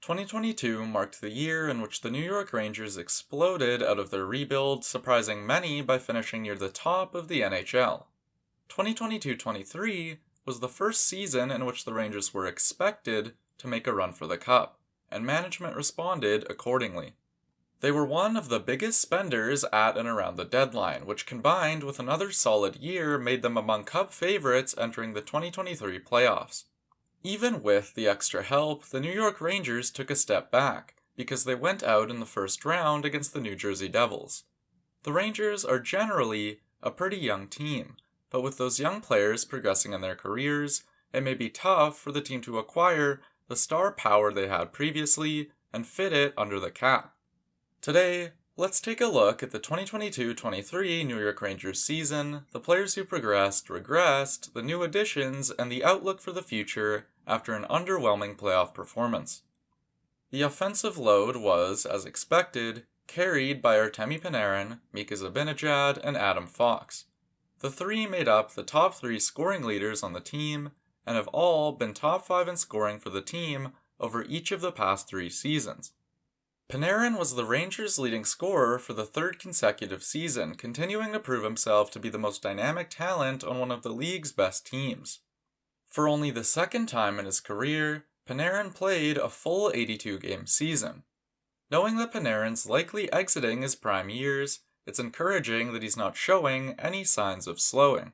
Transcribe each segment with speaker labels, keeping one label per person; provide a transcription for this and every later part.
Speaker 1: 2022 marked the year in which the New York Rangers exploded out of their rebuild, surprising many by finishing near the top of the NHL. 2022-23 was the first season in which the Rangers were expected to make a run for the Cup, and management responded accordingly. They were one of the biggest spenders at and around the deadline, which combined with another solid year made them among Cup favorites entering the 2023 playoffs. Even with the extra help, the New York Rangers took a step back, because they went out in the first round against the New Jersey Devils. The Rangers are generally a pretty young team, but with those young players progressing in their careers, it may be tough for the team to acquire the star power they had previously and fit it under the cap. Today, let's take a look at the 2022-23 New York Rangers season, the players who progressed, regressed, the new additions, and the outlook for the future after an underwhelming playoff performance. The offensive load was, as expected, carried by Artemi Panarin, Mika Zibanejad, and Adam Fox. The three made up the top three scoring leaders on the team, and have all been top 5 in scoring for the team over each of the past 3 seasons. Panarin was the Rangers' leading scorer for the third consecutive season, continuing to prove himself to be the most dynamic talent on one of the league's best teams. For only the second time in his career, Panarin played a full 82-game season. Knowing that Panarin's likely exiting his prime years, it's encouraging that he's not showing any signs of slowing.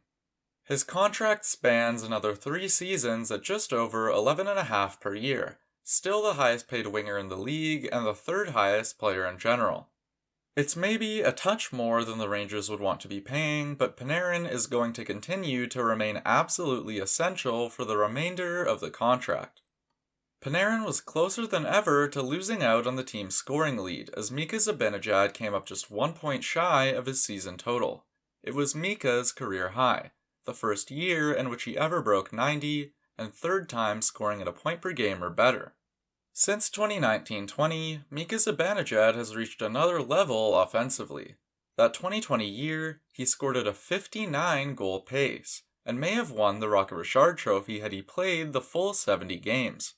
Speaker 1: His contract spans another 3 seasons at just over $11.5 per year, still the highest paid winger in the league and the third highest player in general. It's maybe a touch more than the Rangers would want to be paying, but Panarin is going to continue to remain absolutely essential for the remainder of the contract. Panarin was closer than ever to losing out on the team's scoring lead, as Mika Zibanejad came up just 1 point shy of his season total. It was Mika's career high, the first year in which he ever broke 90, and third time scoring at a point per game or better. Since 2019-20, Mika Zibanejad has reached another level offensively. That 2020 year, he scored at a 59-goal pace, and may have won the Rocket Richard Trophy had he played the full 70 games.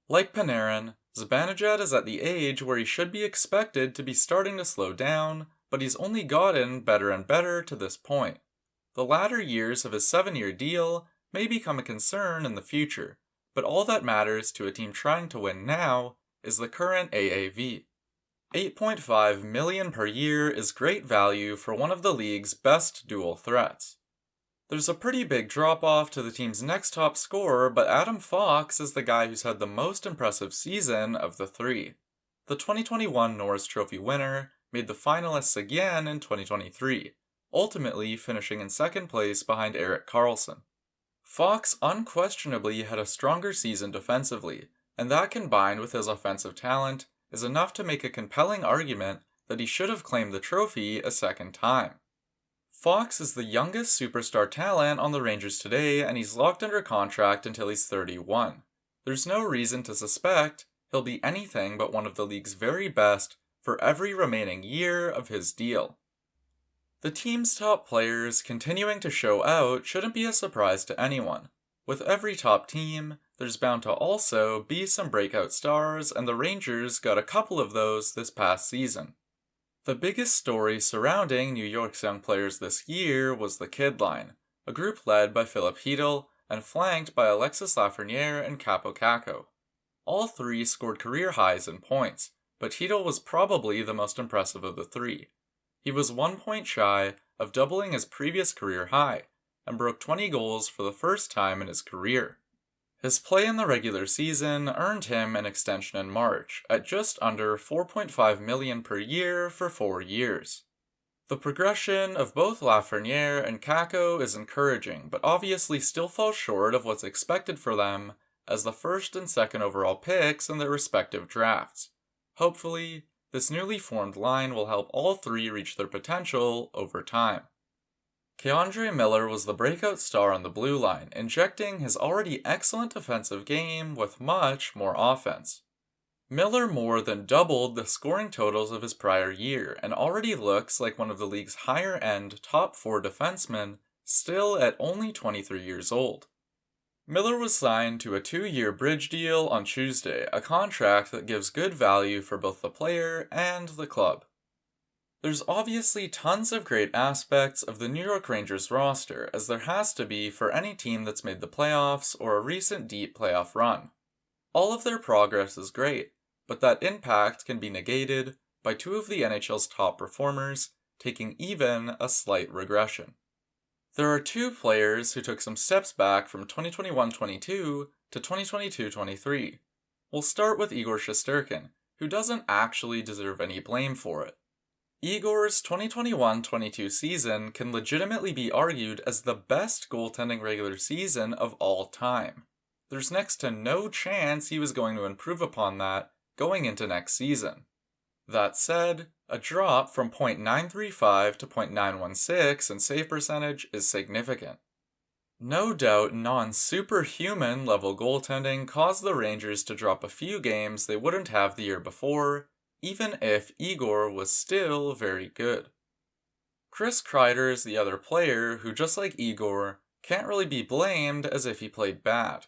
Speaker 1: Like Panarin, Zibanejad is at the age where he should be expected to be starting to slow down, but he's only gotten better and better to this point. The latter years of his 7-year deal may become a concern in the future, but all that matters to a team trying to win now is the current AAV. $8.5 million per year is great value for one of the league's best dual threats. There's a pretty big drop-off to the team's next top scorer, but Adam Fox is the guy who's had the most impressive season of the three. The 2021 Norris Trophy winner made the finalists again in 2023, ultimately finishing in second place behind Erik Karlsson. Fox unquestionably had a stronger season defensively, and that combined with his offensive talent is enough to make a compelling argument that he should have claimed the trophy a second time. Fox is the youngest superstar talent on the Rangers today, and he's locked under contract until he's 31. There's no reason to suspect he'll be anything but one of the league's very best for every remaining year of his deal. The team's top players continuing to show out shouldn't be a surprise to anyone. With every top team, there's bound to also be some breakout stars, and the Rangers got a couple of those this past season. The biggest story surrounding New York's young players this year was the Kid Line, a group led by Filip Chytil and flanked by Alexis Lafreniere and Kaapo Kakko. All three scored career highs in points, but Chytil was probably the most impressive of the three. He was 1 point shy of doubling his previous career high, and broke 20 goals for the first time in his career. His play in the regular season earned him an extension in March, at just under $4.5 million per year for 4 years. The progression of both Lafreniere and Kakko is encouraging, but obviously still falls short of what's expected for them as the first and second overall picks in their respective drafts. Hopefully, this newly formed line will help all three reach their potential over time. K'Andre Miller was the breakout star on the blue line, injecting his already excellent offensive game with much more offense. Miller more than doubled the scoring totals of his prior year, and already looks like one of the league's higher-end top 4 defensemen, still at only 23 years old. Miller was signed to a 2-year bridge deal on Tuesday, a contract that gives good value for both the player and the club. There's obviously tons of great aspects of the New York Rangers roster, as there has to be for any team that's made the playoffs or a recent deep playoff run. All of their progress is great, but that impact can be negated by two of the NHL's top performers taking even a slight regression. There are two players who took some steps back from 2021-22 to 2022-23. We'll start with Igor Shesterkin, who doesn't actually deserve any blame for it. Igor's 2021-22 season can legitimately be argued as the best goaltending regular season of all time. There's next to no chance he was going to improve upon that going into next season. That said, a drop from .935 to .916 in save percentage is significant. No doubt non-superhuman level goaltending caused the Rangers to drop a few games they wouldn't have the year before, even if Igor was still very good. Chris Kreider is the other player who, just like Igor, can't really be blamed as if he played bad.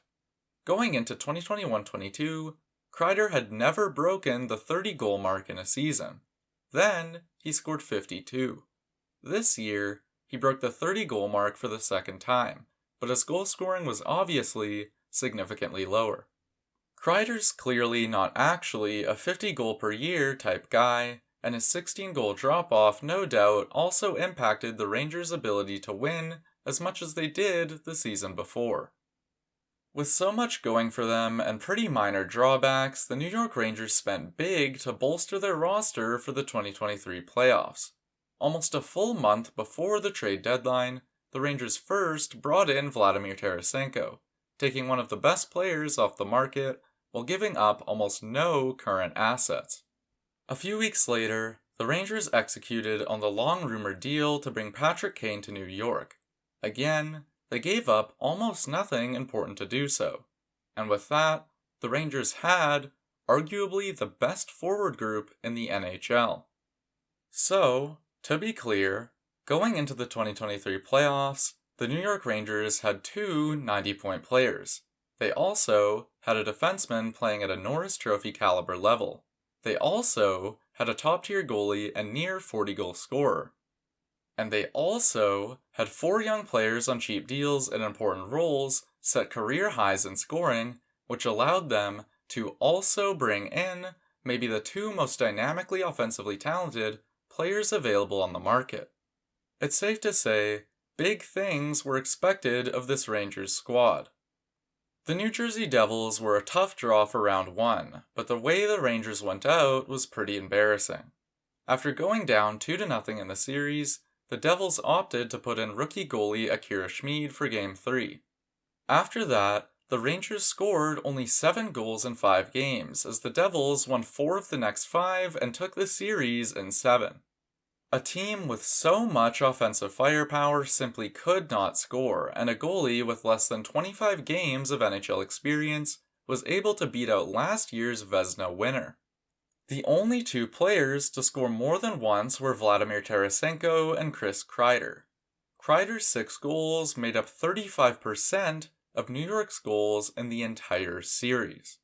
Speaker 1: Going into 2021-22, Kreider had never broken the 30-goal mark in a season. Then, he scored 52. This year, he broke the 30-goal mark for the second time, but his goal scoring was obviously significantly lower. Kreider's clearly not actually a 50-goal per year type guy, and his 16-goal drop-off no doubt also impacted the Rangers' ability to win as much as they did the season before. With so much going for them and pretty minor drawbacks, the New York Rangers spent big to bolster their roster for the 2023 playoffs. Almost a full month before the trade deadline, the Rangers first brought in Vladimir Tarasenko, taking one of the best players off the market while giving up almost no current assets. A few weeks later, the Rangers executed on the long-rumored deal to bring Patrick Kane to New York. Again, they gave up almost nothing important to do so, and with that, the Rangers had, arguably, the best forward group in the NHL. So, to be clear, going into the 2023 playoffs, the New York Rangers had two 90-point players. They also had a defenseman playing at a Norris Trophy caliber level. They also had a top-tier goalie and near 40-goal scorer. And they also had 4 young players on cheap deals in important roles set career highs in scoring, which allowed them to also bring in maybe the 2 most dynamically offensively talented players available on the market. It's safe to say, big things were expected of this Rangers squad. The New Jersey Devils were a tough draw for round 1, but the way the Rangers went out was pretty embarrassing. After going down 2-0 in the series, the Devils opted to put in rookie goalie Akira Schmid for Game 3. After that, the Rangers scored only 7 goals in 5 games, as the Devils won 4 of the next 5 and took the series in 7. A team with so much offensive firepower simply could not score, and a goalie with less than 25 games of NHL experience was able to beat out last year's Vezina winner. The only 2 players to score more than once were Vladimir Tarasenko and Chris Kreider. Kreider's 6 goals made up 35% of New York's goals in the entire series.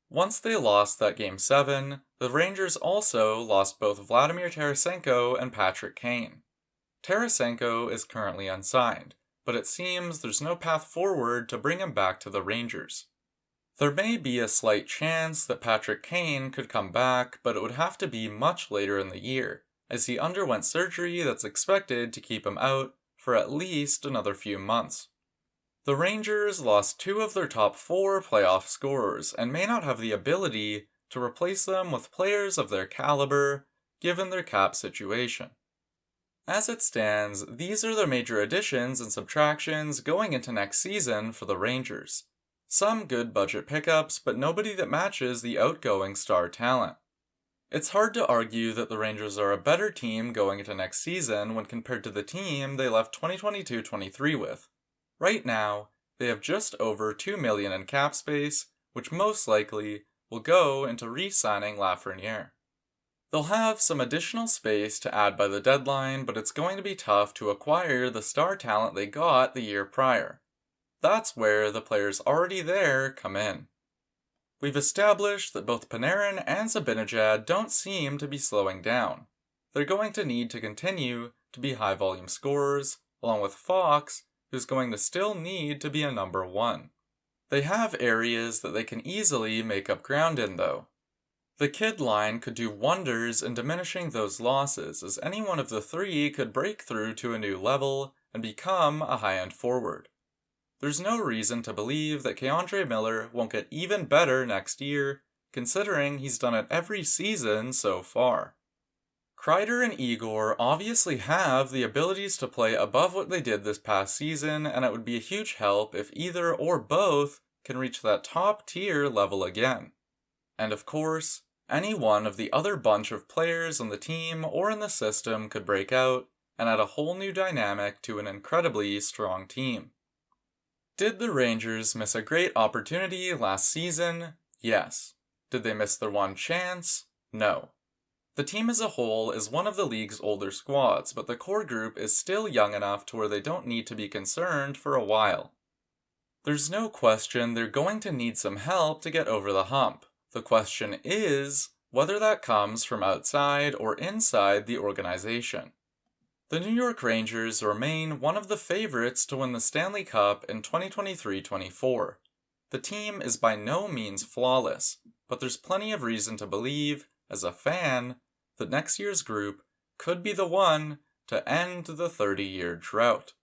Speaker 1: Once they lost that Game 7, the Rangers also lost both Vladimir Tarasenko and Patrick Kane. Tarasenko is currently unsigned, but it seems there's no path forward to bring him back to the Rangers. There may be a slight chance that Patrick Kane could come back, but it would have to be much later in the year, as he underwent surgery that's expected to keep him out for at least another few months. The Rangers lost 2 of their top 4 playoff scorers and may not have the ability to replace them with players of their caliber, given their cap situation. As it stands, these are the major additions and subtractions going into next season for the Rangers. Some good budget pickups, but nobody that matches the outgoing star talent. It's hard to argue that the Rangers are a better team going into next season when compared to the team they left 2022-23 with. Right now, they have just over $2 million in cap space, which most likely will go into re-signing Lafreniere. They'll have some additional space to add by the deadline, but it's going to be tough to acquire the star talent they got the year prior. That's where the players already there come in. We've established that both Panarin and Zibanejad don't seem to be slowing down. They're going to need to continue to be high-volume scorers, along with Fox, who's going to still need to be a number one. They have areas that they can easily make up ground in, though. The kid line could do wonders in diminishing those losses, as any one of the three could break through to a new level and become a high-end forward. There's no reason to believe that K'Andre Miller won't get even better next year, considering he's done it every season so far. Kreider and Igor obviously have the abilities to play above what they did this past season, and it would be a huge help if either or both can reach that top tier level again. And of course, any one of the other bunch of players on the team or in the system could break out and add a whole new dynamic to an incredibly strong team. Did the Rangers miss a great opportunity last season? Yes. Did they miss their one chance? No. The team as a whole is one of the league's older squads, but the core group is still young enough to where they don't need to be concerned for a while. There's no question they're going to need some help to get over the hump. The question is whether that comes from outside or inside the organization. The New York Rangers remain one of the favorites to win the Stanley Cup in 2023-24. The team is by no means flawless, but there's plenty of reason to believe, as a fan, that next year's group could be the one to end the 30-year drought.